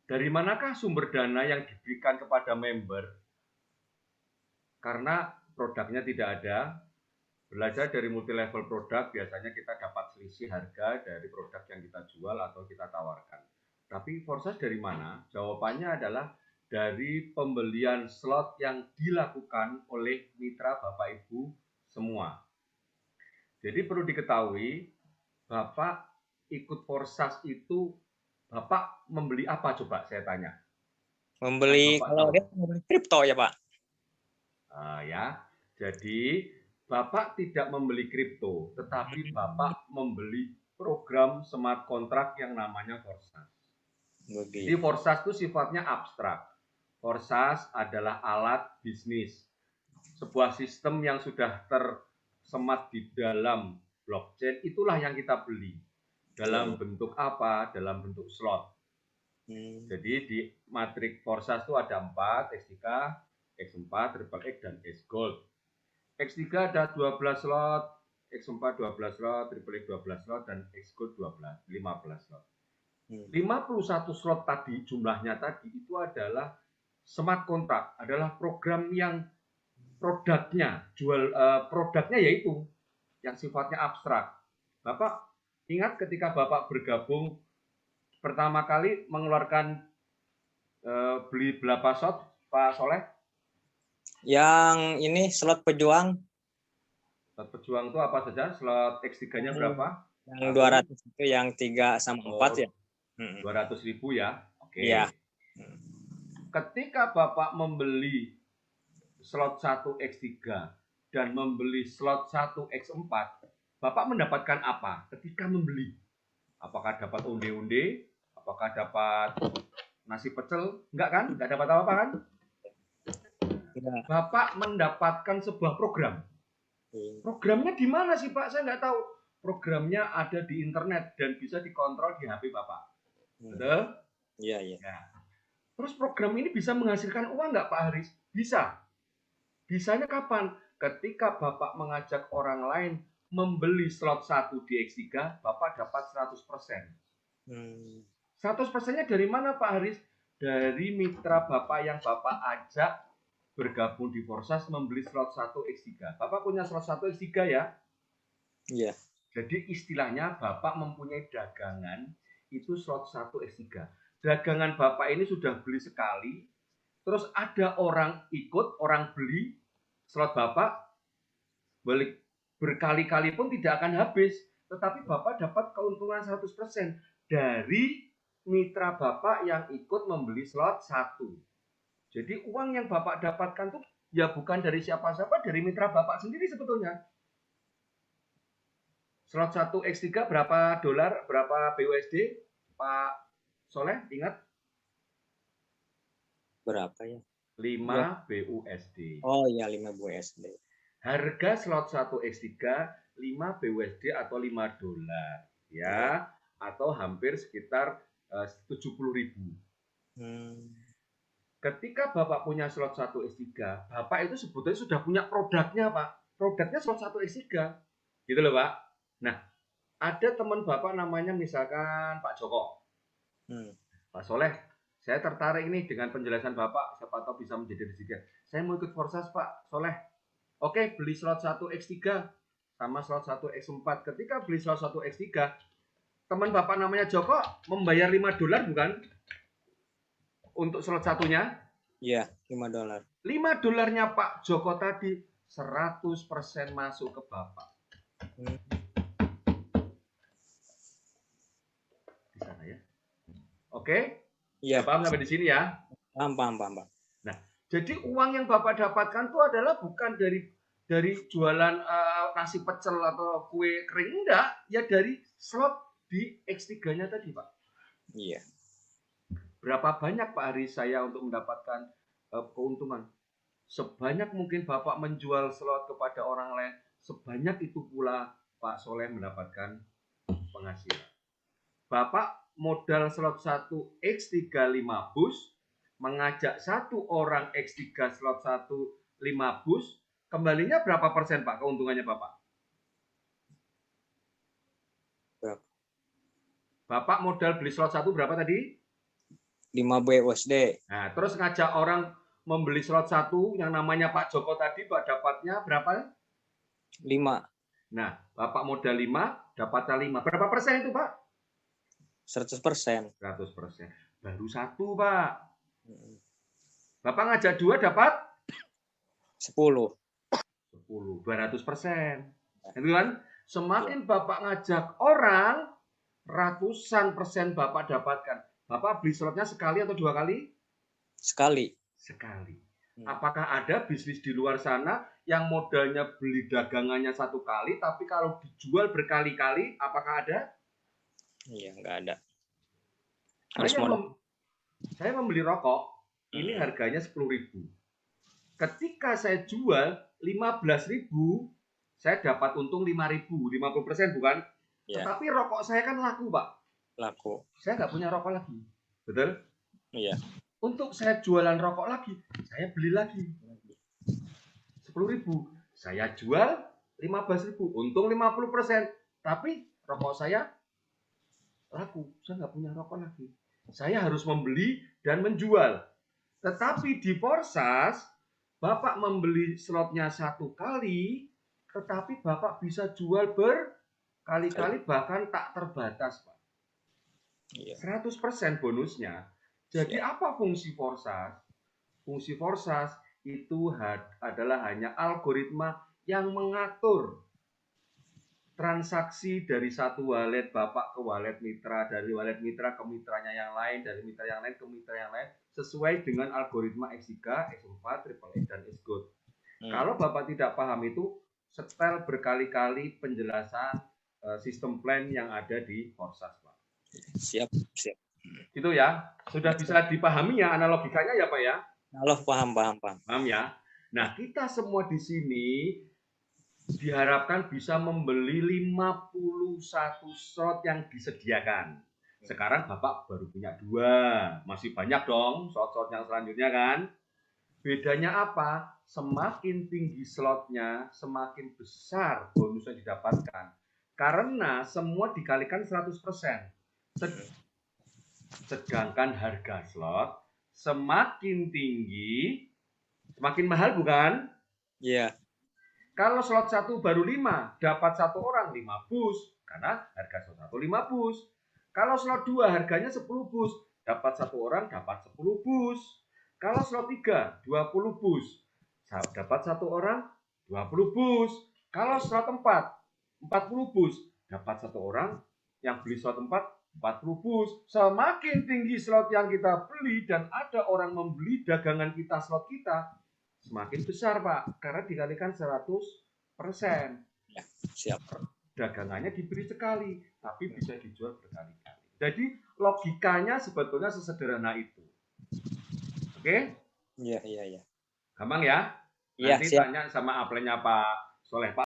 Dari manakah sumber dana yang diberikan kepada member? Karena produknya tidak ada. Belajar dari multi level produk, biasanya kita dapat selisih harga dari produk yang kita jual atau kita tawarkan. Tapi Forsas dari mana? Jawabannya adalah dari pembelian slot yang dilakukan oleh mitra Bapak Ibu semua. Jadi perlu diketahui, Bapak ikut Forsas itu, Bapak membeli apa coba saya tanya? Membeli, kalau dia membeli kripto ya Pak? Ya, jadi Bapak tidak membeli kripto, tetapi Bapak membeli program smart contract yang namanya Forsas. Jadi Forsas itu sifatnya abstrak. Forsas adalah alat bisnis, sebuah sistem yang sudah tersemat di dalam blockchain, itulah yang kita beli. Dalam bentuk apa? Dalam bentuk slot. Jadi di matrik Forsas itu ada 4, X3, X4, Triple X, dan X Gold. X3 ada 12 slot, X4 12 slot, Triple X 12 slot, dan X Gold 15 slot. 51 slot tadi, jumlahnya tadi, itu adalah smart contract, adalah program yang produknya, produknya yaitu yang sifatnya abstrak. Bapak ingat ketika Bapak bergabung pertama kali mengeluarkan beli berapa slot, Pak Soleh? Yang ini slot pejuang. Slot pejuang itu apa saja? Slot X3-nya berapa? Yang 200 itu yang 3 sama 4 ya? 200.000 ya? Oke. Iya. Ketika Bapak membeli slot 1 X3 dan membeli slot 1 X4, Bapak mendapatkan apa ketika membeli? Apakah dapat onde-onde? Apakah dapat nasi pecel? Enggak kan? Enggak dapat apa-apa kan? Bapak mendapatkan sebuah program. Programnya di mana sih Pak? Saya nggak tahu. Programnya ada di internet dan bisa dikontrol di HP Bapak. Betul? Iya, iya. Ya. Terus program ini bisa menghasilkan uang nggak Pak Haris? Bisa. Bisanya kapan? Ketika Bapak mengajak orang lain membeli slot 1 di X3, Bapak dapat 100%. 100%-nya dari mana Pak Haris? Dari mitra Bapak yang Bapak ajak bergabung di Forsas membeli slot 1 X3. Bapak punya slot 1 X3 ya? Iya. Jadi istilahnya Bapak mempunyai dagangan itu slot 1 X3. Dagangan Bapak ini sudah beli sekali, terus ada orang ikut, orang beli slot Bapak, balik berkali-kali pun tidak akan habis, tetapi Bapak dapat keuntungan 100% dari mitra Bapak yang ikut membeli slot 1. Jadi uang yang Bapak dapatkan tuh ya bukan dari siapa-siapa, dari mitra Bapak sendiri sebetulnya. Slot 1 X3 berapa dolar, berapa BUSD? Pak Soleh ingat? Berapa ya? 5 BUSD. Oh iya, 5 BUSD. Harga slot 1 X3 5 BUSD atau 5 dolar ya, atau hampir sekitar 70.000. Ketika Bapak punya slot 1 X3, Bapak itu sebetulnya sudah punya produknya, Pak. Produknya slot 1 X3. Gitu loh, Pak. Nah, ada teman Bapak namanya misalkan Pak Joko. Pak Soleh, saya tertarik ini dengan penjelasan Bapak, siapa tahu bisa menjadi rezeki. Saya mau ikut Forsas, Pak Soleh. Oke, beli slot 1 X3 sama slot 1 X4. Ketika beli slot 1 X3, teman Bapak namanya Joko membayar 5 dolar bukan? Untuk slot satunya? Iya, 5 dolar. 5 dolarnya Pak Joko tadi 100% masuk ke Bapak. Di sana ya. Oke? Iya. Paham sampai di sini ya? Paham. Nah, jadi uang yang Bapak dapatkan itu adalah bukan dari jualan nasi pecel atau kue kering, enggak, ya dari slot di X3-nya tadi, Pak. Iya. Berapa banyak Pak Haris saya untuk mendapatkan keuntungan? Sebanyak mungkin Bapak menjual slot kepada orang lain, sebanyak itu pula Pak Soleh mendapatkan penghasilan. Bapak modal slot 1 X3 5 bus, mengajak satu orang X3 slot 1 5 bus, kembalinya berapa persen Pak keuntungannya Bapak? Berapa? Bapak modal beli slot 1 berapa tadi? 5 BUSD. Nah, terus ngajak orang membeli slot 1 yang namanya Pak Joko tadi, Pak, dapatnya berapa? 5. Nah, Bapak modal 5, dapatnya 5. Berapa persen itu, Pak? 100%. 100%. Baru 1, Pak. Bapak ngajak 2 dapat 10. 10, 200%. Itu kan? Semakin Bapak ngajak orang, ratusan persen Bapak dapatkan. Bapak beli slotnya sekali atau 2 kali? Sekali. Sekali. Apakah ada bisnis di luar sana yang modalnya beli dagangannya 1 kali, tapi kalau dijual berkali-kali, apakah ada? Iya, nggak ada. Saya membeli rokok, ini harganya 10.000. Ketika saya jual 15.000, saya dapat untung 5.000, 50% bukan? Ya. Tetapi rokok saya kan laku, Pak. Laku. Saya nggak punya rokok lagi. Betul? Iya. Untuk saya jualan rokok lagi, saya beli lagi. 10.000. Saya jual 15.000, untung 50%. Tapi rokok saya laku. Saya nggak punya rokok lagi. Saya harus membeli dan menjual. Tetapi di Forsas, Bapak membeli slotnya 1 kali, tetapi Bapak bisa jual berkali-kali, bahkan tak terbatas, Pak. 100% bonusnya. Jadi apa fungsi Forsas? Fungsi Forsas itu adalah hanya algoritma yang mengatur transaksi dari satu wallet Bapak ke wallet mitra, dari wallet mitra ke mitranya yang lain, dari mitra yang lain ke mitra yang lain, sesuai dengan algoritma X3, X4, XXX, dan Xcode. Kalau Bapak tidak paham itu, setel berkali-kali penjelasan sistem plan yang ada di Forsas, Pak. Siap. Itu ya, sudah bisa dipahami ya analogikanya ya, Pak ya? Halo, paham. Paham ya? Nah, kita semua di sini diharapkan bisa membeli 51 slot yang disediakan. Sekarang Bapak baru punya 2, masih banyak dong slot-slot yang selanjutnya kan? Bedanya apa? Semakin tinggi slotnya, semakin besar bonus yang didapatkan. Karena semua dikalikan 100%. Sedangkan harga slot semakin tinggi, semakin mahal bukan? Iya. Kalau slot 1 baru 5, dapat 1 orang 5 bus. Karena harga slot 1 5 bus. Kalau slot 2 harganya 10 bus, dapat 1 orang dapat 10 bus. Kalau slot 3, 20 bus. Dapat 1 orang 20 bus. Kalau slot 4, 40 bus. Dapat 1 orang yang beli slot 4, 40 bus. Semakin tinggi slot yang kita beli dan ada orang membeli dagangan kita, slot kita, semakin besar, Pak, karena dikalikan 100%. Ya, siap. Dagangannya diberi sekali, tapi bisa dijual berkali-kali. Jadi logikanya sebetulnya sesederhana itu. Oke? Iya. Gampang ya? Iya, Nanti siap. tanya sama upline-nya Pak Soleh, Pak.